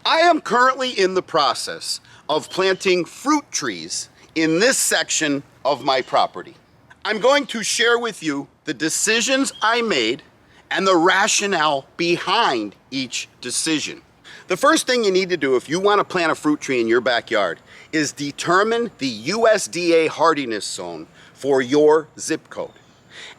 I am currently in the process of planting fruit trees in this section of my property. I'm going to share with you the decisions I made and the rationale behind each decision. The first thing you need to do if you want to plant a fruit tree in your backyard is determine the USDA hardiness zone for your zip code.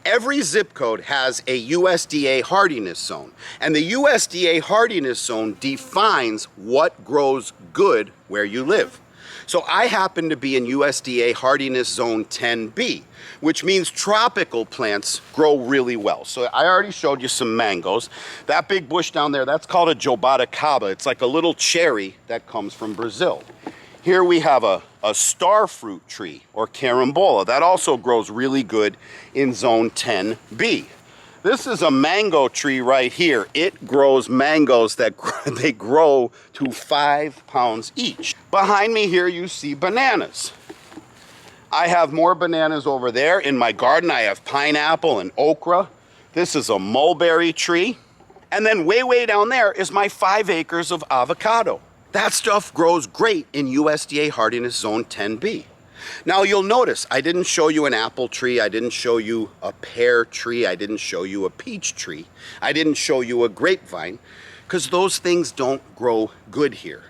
Every zip code has a USDA hardiness zone, and the USDA hardiness zone defines what grows good where you live. So I happen to be in USDA hardiness zone 10B, which means tropical plants grow really well. So I already showed you some mangoes. That big bush down there, that's called a jaboticaba. It's like a little cherry that comes from Brazil. Here we have a star fruit tree, or carambola. That also grows really good in zone 10B. This is a mango tree right here. It grows mangoes that they grow to 5 pounds each. Behind me here you see bananas. I have more bananas over there. In my garden I have pineapple and okra. This is a mulberry tree. And then way down there is my 5 acres of avocado. That stuff grows great in USDA hardiness zone 10B. Now you'll notice I didn't show you an apple tree, I didn't show you a pear tree, I didn't show you a peach tree, I didn't show you a grapevine, because those things don't grow good here.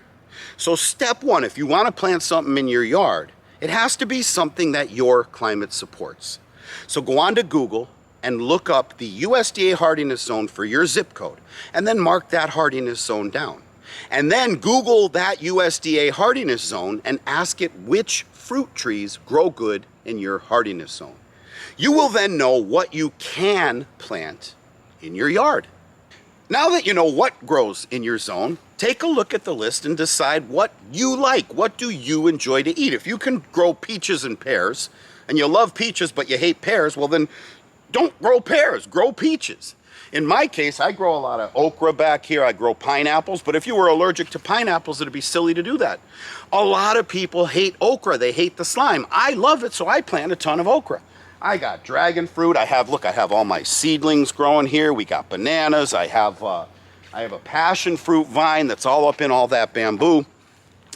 So step one, if you want to plant something in your yard, it has to be something that your climate supports. So go on to Google and look up the USDA hardiness zone for your zip code, and then mark that hardiness zone down. And then Google that USDA hardiness zone and ask it which fruit trees grow good in your hardiness zone. You will then know what you can plant in your yard. Now that you know what grows in your zone, take a look at the list and decide what you like. What do you enjoy to eat? If you can grow peaches and pears, and you love peaches but you hate pears, well then don't grow pears, grow peaches. In my case, I grow a lot of okra back here. I grow pineapples, but if you were allergic to pineapples, it'd be silly to do that. A lot of people hate okra. They hate the slime. I love it, so I plant a ton of okra. I got dragon fruit. I have all my seedlings growing here. We got bananas. I have a passion fruit vine that's all up in all that bamboo,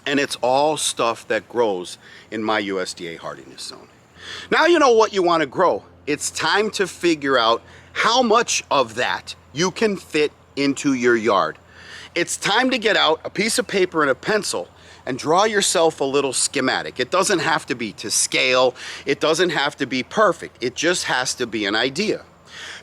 and it's all stuff that grows in my USDA hardiness zone. Now you know what you want to grow. It's time to figure out how much of that you can fit into your yard. It's time to get out a piece of paper and a pencil and draw yourself a little schematic. It doesn't have to be to scale. It doesn't have to be perfect. It just has to be an idea.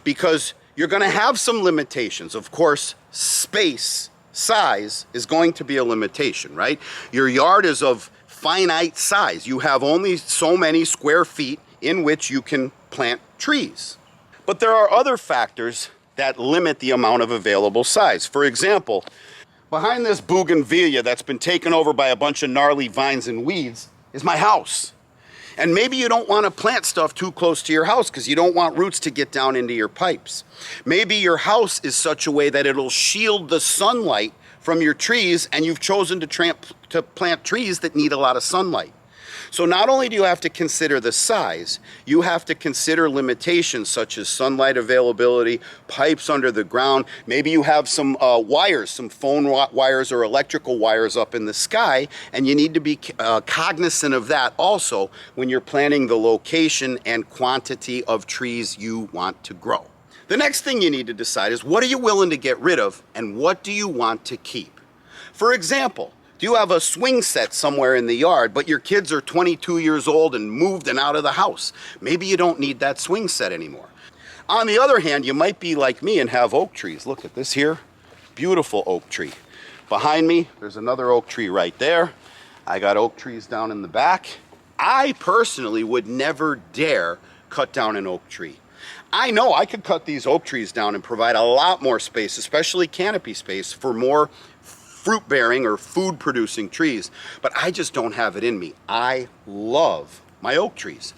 Because you're going to have some limitations. Of course, space, size is going to be a limitation, right? Your yard is of finite size. You have only so many square feet in which you can plant trees. But there are other factors that limit the amount of available size. For example, behind this bougainvillea that's been taken over by a bunch of gnarly vines and weeds is my house. And maybe you don't want to plant stuff too close to your house because you don't want roots to get down into your pipes. Maybe your house is such a way that it'll shield the sunlight from your trees, and you've chosen to plant trees that need a lot of sunlight. So not only do you have to consider the size, you have to consider limitations such as sunlight availability, pipes under the ground. Maybe you have some wires, some phone wires or electrical wires up in the sky, and you need to be cognizant of that also when you're planning the location and quantity of trees you want to grow. The next thing you need to decide is, what are you willing to get rid of and what do you want to keep? For example, do you have a swing set somewhere in the yard, but your kids are 22 years old and moved and out of the house? Maybe you don't need that swing set anymore. On the other hand, you might be like me and have oak trees. Look at this here, beautiful oak tree. Behind me, there's another oak tree right there. I got oak trees down in the back. I personally would never dare cut down an oak tree. I know I could cut these oak trees down and provide a lot more space, especially canopy space, for more fruit-bearing or food-producing trees, but I just don't have it in me. I love my oak trees.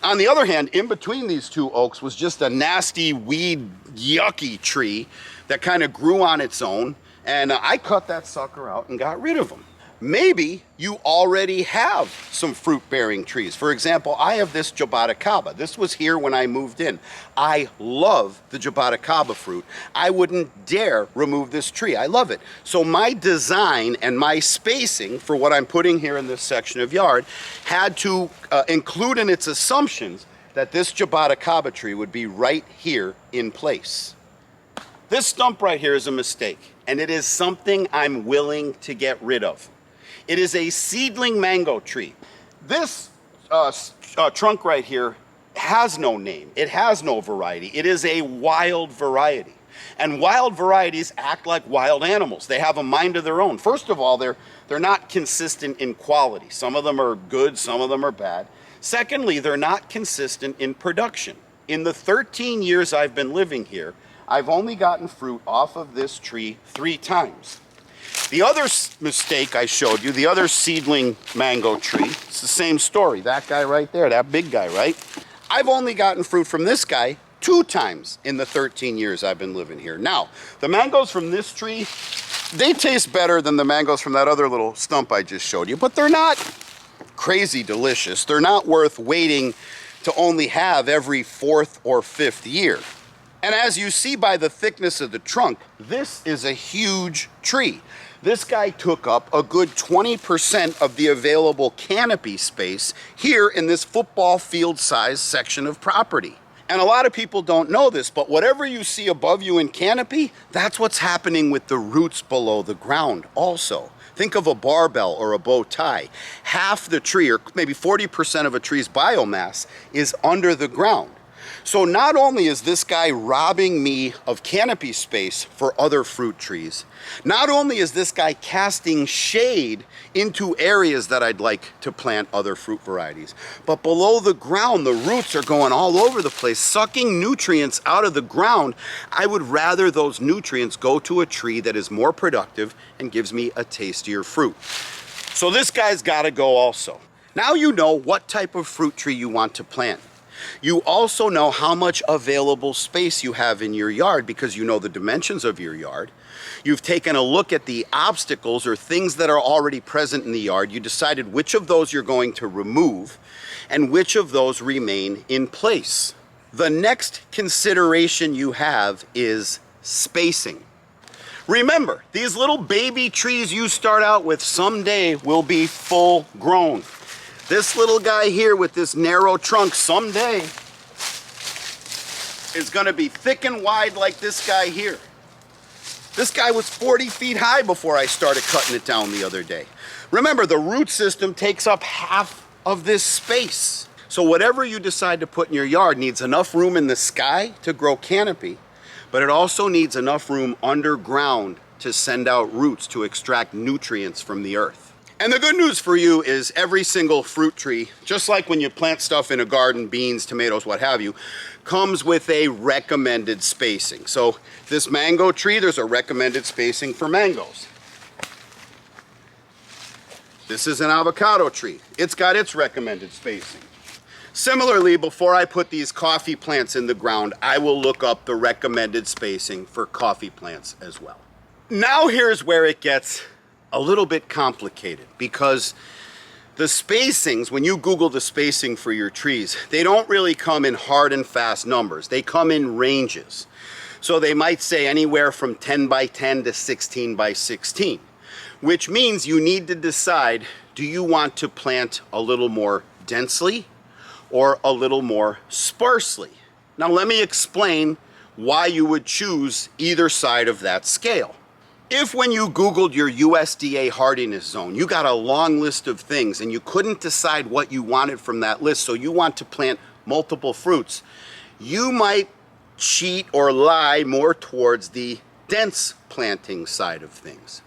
On the other hand, in between these two oaks was just a nasty weed, yucky tree that kind of grew on its own, and I cut that sucker out and got rid of them. Maybe you already have some fruit-bearing trees. For example, I have this jaboticaba. This was here when I moved in. I love the jaboticaba fruit. I wouldn't dare remove this tree. I love it. So my design and my spacing for what I'm putting here in this section of yard had to include in its assumptions that this jaboticaba tree would be right here in place. This stump right here is a mistake, and it is something I'm willing to get rid of. It is a seedling mango tree. This trunk right here has no name. It has no variety. It is a wild variety. And wild varieties act like wild animals. They have a mind of their own. First of all, they're not consistent in quality. Some of them are good, some of them are bad. Secondly, they're not consistent in production. In the 13 years I've been living here, I've only gotten fruit off of this tree 3 times. The other mistake I showed you, the other seedling mango tree, it's the same story. That guy right there, that big guy, right? I've only gotten fruit from this guy 2 times in the 13 years I've been living here. Now, the mangoes from this tree, they taste better than the mangoes from that other little stump I just showed you, but they're not crazy delicious. They're not worth waiting to only have every 4th or 5th year. And as you see by the thickness of the trunk, this is a huge tree. This guy took up a good 20% of the available canopy space here in this football field size section of property. And a lot of people don't know this, but whatever you see above you in canopy, that's what's happening with the roots below the ground also. Think of a barbell or a bow tie. Half the tree, or maybe 40% of a tree's biomass, is under the ground. So not only is this guy robbing me of canopy space for other fruit trees, not only is this guy casting shade into areas that I'd like to plant other fruit varieties, but below the ground, the roots are going all over the place, sucking nutrients out of the ground. I would rather those nutrients go to a tree that is more productive and gives me a tastier fruit. So this guy's got to go also. Now you know what type of fruit tree you want to plant. You also know how much available space you have in your yard because you know the dimensions of your yard. You've taken a look at the obstacles or things that are already present in the yard. You decided which of those you're going to remove and which of those remain in place. The next consideration you have is spacing. Remember, these little baby trees you start out with someday will be full grown. This little guy here with this narrow trunk someday is going to be thick and wide like this guy here. This guy was 40 feet high before I started cutting it down the other day. Remember, the root system takes up half of this space. So whatever you decide to put in your yard needs enough room in the sky to grow canopy, but it also needs enough room underground to send out roots to extract nutrients from the earth. And the good news for you is every single fruit tree, just like when you plant stuff in a garden, beans, tomatoes, what have you, comes with a recommended spacing. So this mango tree, there's a recommended spacing for mangoes. This is an avocado tree. It's got its recommended spacing. Similarly, before I put these coffee plants in the ground, I will look up the recommended spacing for coffee plants as well. Now here's where it gets a little bit complicated because the spacings, when you Google the spacing for your trees, they don't really come in hard and fast numbers. They come in ranges. So they might say anywhere from 10 by 10 to 16 by 16, which means you need to decide, do you want to plant a little more densely or a little more sparsely? Now let me explain why you would choose either side of that scale. If when you Googled your USDA hardiness zone, you got a long list of things and you couldn't decide what you wanted from that list, so you want to plant multiple fruits, you might cheat or lie more towards the dense planting side of things.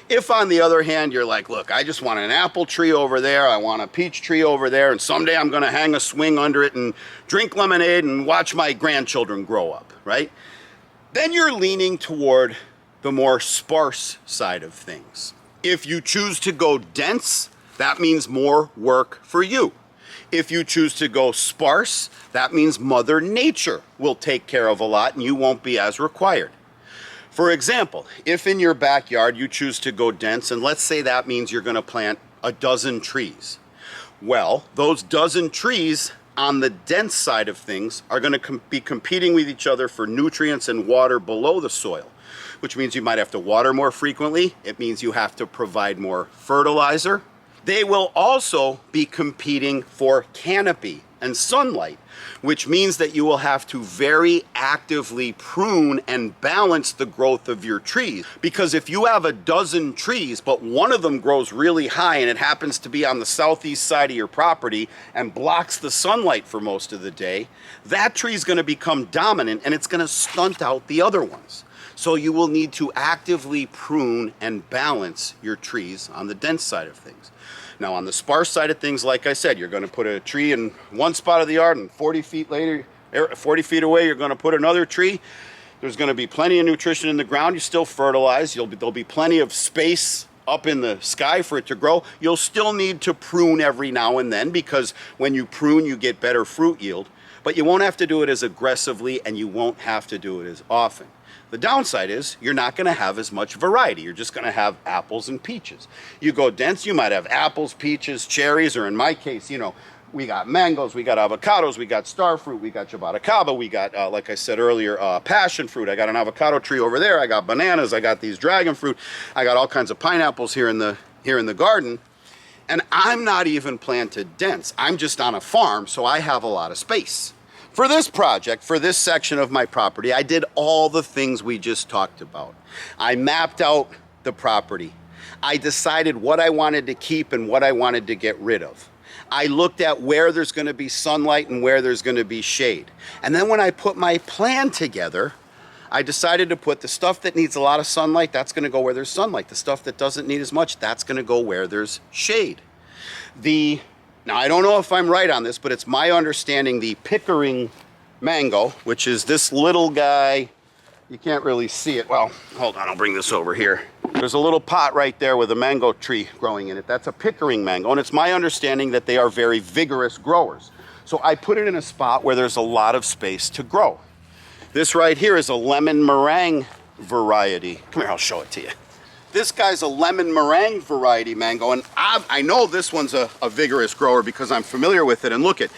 If on the other hand, you're like, look, I just want an apple tree over there, I want a peach tree over there, and someday I'm gonna hang a swing under it and drink lemonade and watch my grandchildren grow up, right? Then you're leaning toward the more sparse side of things. If you choose to go dense, that means more work for you. If you choose to go sparse, that means Mother Nature will take care of a lot and you won't be as required. For example, if in your backyard you choose to go dense, and let's say that means you're going to plant a dozen trees. Well, those dozen trees on the dense side of things are going to be competing with each other for nutrients and water below the soil, which means you might have to water more frequently. It means you have to provide more fertilizer. They will also be competing for canopy and sunlight, which means that you will have to very actively prune and balance the growth of your trees. Because if you have a dozen trees, but one of them grows really high and it happens to be on the southeast side of your property and blocks the sunlight for most of the day, that tree is going to become dominant and it's going to stunt out the other ones. So you will need to actively prune and balance your trees on the dense side of things. Now on the sparse side of things, like I said, you're going to put a tree in one spot of the yard and 40 feet away, you're going to put another tree. There's going to be plenty of nutrition in the ground. You still fertilize. There'll be plenty of space up in the sky for it to grow. You'll still need to prune every now and then, because when you prune, you get better fruit yield. But you won't have to do it as aggressively, and you won't have to do it as often. The downside is you're not going to have as much variety. You're just going to have apples and peaches. You go dense, you might have apples, peaches, cherries, or in my case, you know, we got mangoes, we got avocados, we got star fruit, we got jabaracaba, we got, like I said earlier, passion fruit. I got an avocado tree over there. I got bananas. I got these dragon fruit. I got all kinds of pineapples here in the garden. And I'm not even planted dense. I'm just on a farm, so I have a lot of space. For this project, for this section of my property, I did all the things we just talked about. I mapped out the property. I decided what I wanted to keep and what I wanted to get rid of. I looked at where there's going to be sunlight and where there's going to be shade. And then when I put my plan together, I decided to put the stuff that needs a lot of sunlight, that's going to go where there's sunlight. The stuff that doesn't need as much, that's going to go where there's shade. Now, I don't know if I'm right on this, but it's my understanding the Pickering mango, which is this little guy, you can't really see it. Well, hold on, I'll bring this over here. There's a little pot right there with a mango tree growing in it. That's a Pickering mango, and it's my understanding that they are very vigorous growers. So I put it in a spot where there's a lot of space to grow. This right here is a lemon meringue variety. Come here, I'll show it to you. This guy's a lemon meringue variety mango, and I know this one's a vigorous grower because I'm familiar with it. And look at,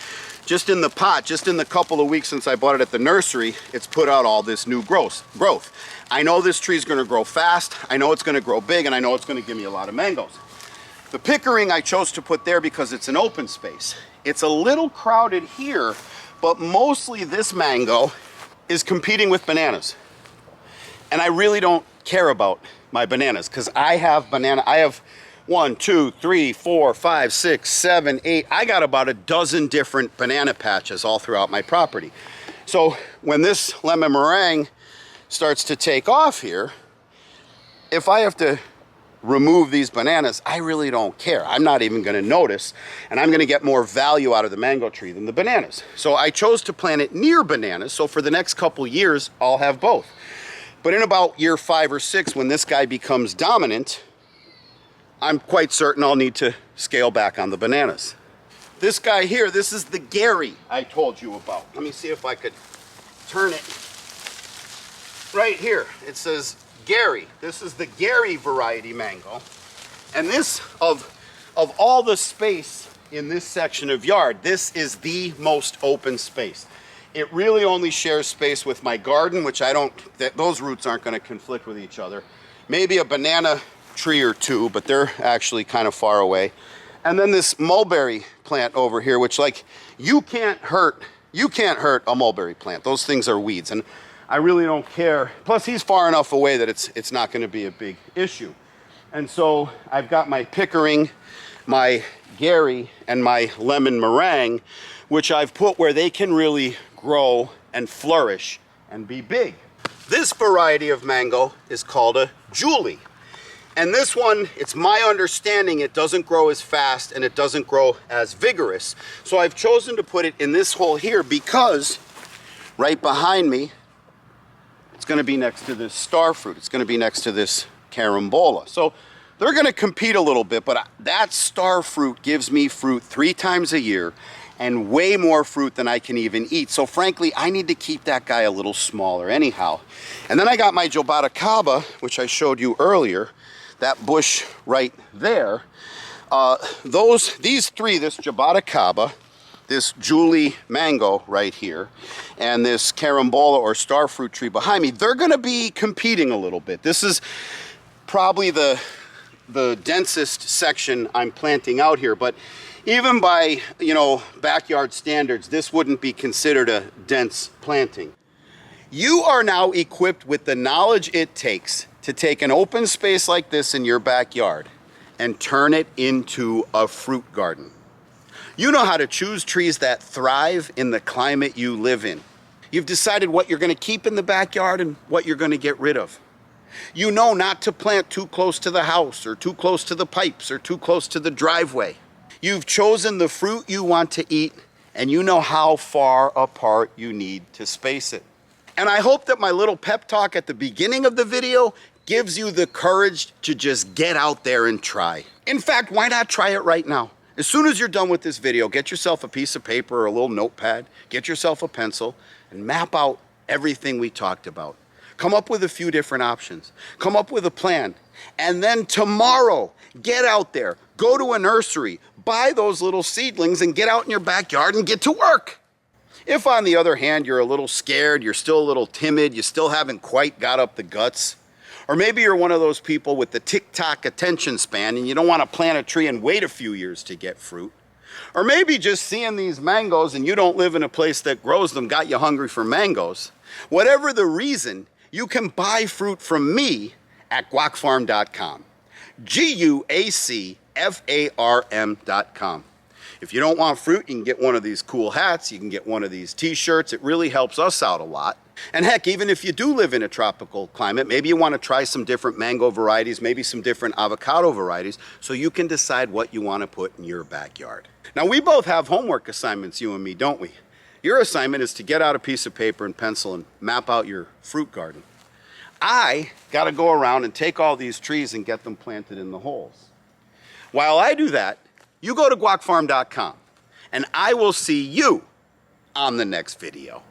just in the pot, just in the couple of weeks since I bought it at the nursery, it's put out all this new growth. I know this tree's gonna grow fast, I know it's gonna grow big, and I know it's gonna give me a lot of mangoes. The Pickering I chose to put there because it's an open space. It's a little crowded here, but mostly this mango is competing with bananas. And I really don't care about my bananas because I have 1, 2, 3, 4, 5, 6, 7, 8. I got about a dozen different banana patches all throughout my property. So when this lemon meringue starts to take off here, if I have to remove these bananas, I really don't care. I'm not even going to notice, and I'm going to get more value out of the mango tree than the bananas. So I chose to plant it near bananas, so for the next couple years, I'll have both. But in about year 5 or 6, when this guy becomes dominant, I'm quite certain I'll need to scale back on the bananas. This guy here, this is the Gary I told you about. Let me see if I could turn it. Right here, it says Gary. This is the Gary variety mango. And this, of all the space in this section of yard, this is the most open space. It really only shares space with my garden, which those roots aren't going to conflict with each other. Maybe a banana tree or two, but they're actually kind of far away. And then this mulberry plant over here, which, like, you can't hurt a mulberry plant. Those things are weeds, and I really don't care. Plus, he's far enough away that it's not going to be a big issue. And so I've got my Pickering, my Gary, and my lemon meringue, which I've put where they can really grow and flourish and be big. This variety of mango is called a Julie. And this one, it's my understanding, it doesn't grow as fast and it doesn't grow as vigorous. So I've chosen to put it in this hole here because right behind me, it's going to be next to this star fruit. It's going to be next to this carambola. So they're going to compete a little bit, but that star fruit gives me fruit 3 times a year. and way more fruit than I can even eat. So frankly, I need to keep that guy a little smaller anyhow. And then I got my Jobata, which I showed you earlier, that bush right there. These three, this Jobata, this Julie mango right here, and this carambola or star fruit tree behind me, they're gonna be competing a little bit. This is probably the densest section I'm planting out here, but even by, backyard standards, this wouldn't be considered a dense planting. You are now equipped with the knowledge it takes to take an open space like this in your backyard and turn it into a fruit garden. You know how to choose trees that thrive in the climate you live in. You've decided what you're going to keep in the backyard and what you're going to get rid of. You know not to plant too close to the house or too close to the pipes or too close to the driveway. You've chosen the fruit you want to eat, and you know how far apart you need to space it. And I hope that my little pep talk at the beginning of the video gives you the courage to just get out there and try. In fact, why not try it right now? As soon as you're done with this video, get yourself a piece of paper or a little notepad, get yourself a pencil, and map out everything we talked about. Come up with a few different options. Come up with a plan. And then tomorrow, get out there, go to a nursery, buy those little seedlings and get out in your backyard and get to work. If on the other hand, you're a little scared, you're still a little timid, you still haven't quite got up the guts, or maybe you're one of those people with the tick-tock attention span and you don't want to plant a tree and wait a few years to get fruit, or maybe just seeing these mangoes and you don't live in a place that grows them got you hungry for mangoes. Whatever the reason, you can buy fruit from me at guacfarm.com. GUACFARM.com. If you don't want fruit, you can get one of these cool hats, you can get one of these t-shirts. It really helps us out a lot. And heck, even if you do live in a tropical climate, maybe you want to try some different mango varieties, maybe some different avocado varieties, so you can decide what you want to put in your backyard. Now, we both have homework assignments, you and me, don't we? Your assignment is to get out a piece of paper and pencil and map out your fruit garden. I got to go around and take all these trees and get them planted in the holes. While I do that, you go to guacfarm.com, and I will see you on the next video.